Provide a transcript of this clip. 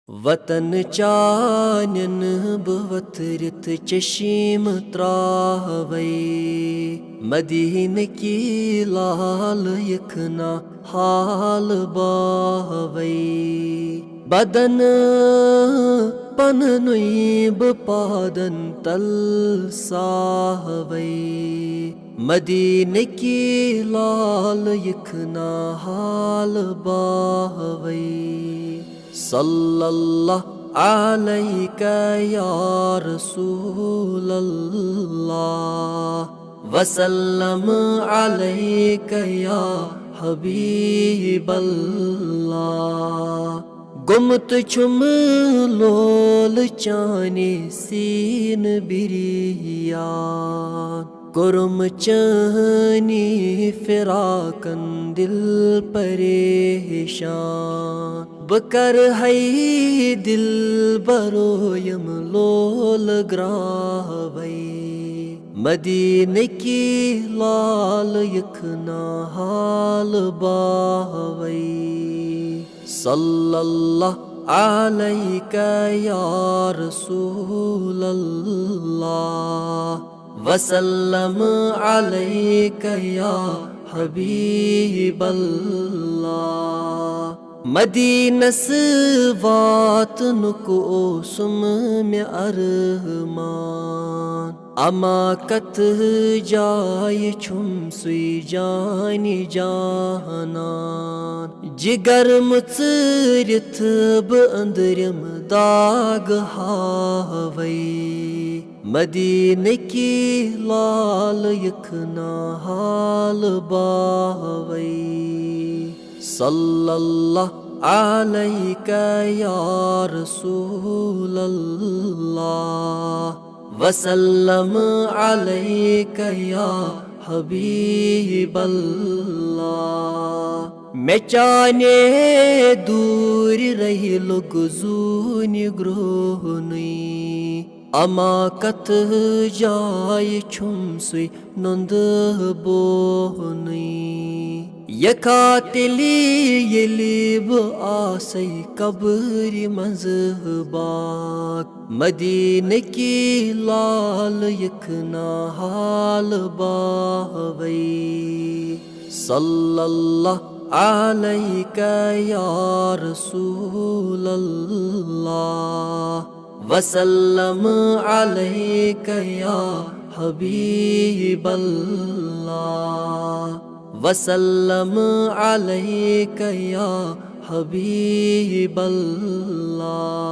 وطن چانن بوترت چشیم تراوی مدینہ کی لال یکنا حال باوی بدن پننوی بپادن تل ساوی مدینہ کی لال یکنا حال باوی صلی اللہ علیک یا رسول اللہ وسلم علیک یا حبیب اللہ گمت چھم لول چانے سین بریان کرم چانی فراقن دل پریشان بکر ہے دل برویم لول گراوی مدینہ کی لال یکنا حال باوی صلی اللہ علیک یا رسول اللہ وسلم علیک یا حبیب اللہ مدینہ سوات نکو سم میں ارمان اما کت جائے چھم سوی جانی جانان جگر مچرت بندرم داغ ہاوی مدینہ کی لال یکنا حال باوی صلی اللہ علیک یا رسول اللہ وسلم علیک یا حبیب اللہ میں چانے دور رہی لوگ زونی گروہنی اما کت جائے چھم سوی نند بوہنی یکا تلی یلی بہ آسی قبر مذہباک مدینہ کی لال یکنا حال باوی صلی اللہ علیک یا رسول اللہ وسلم علیک یا حبیب اللہ وسلم علیک یا حبیب اللہ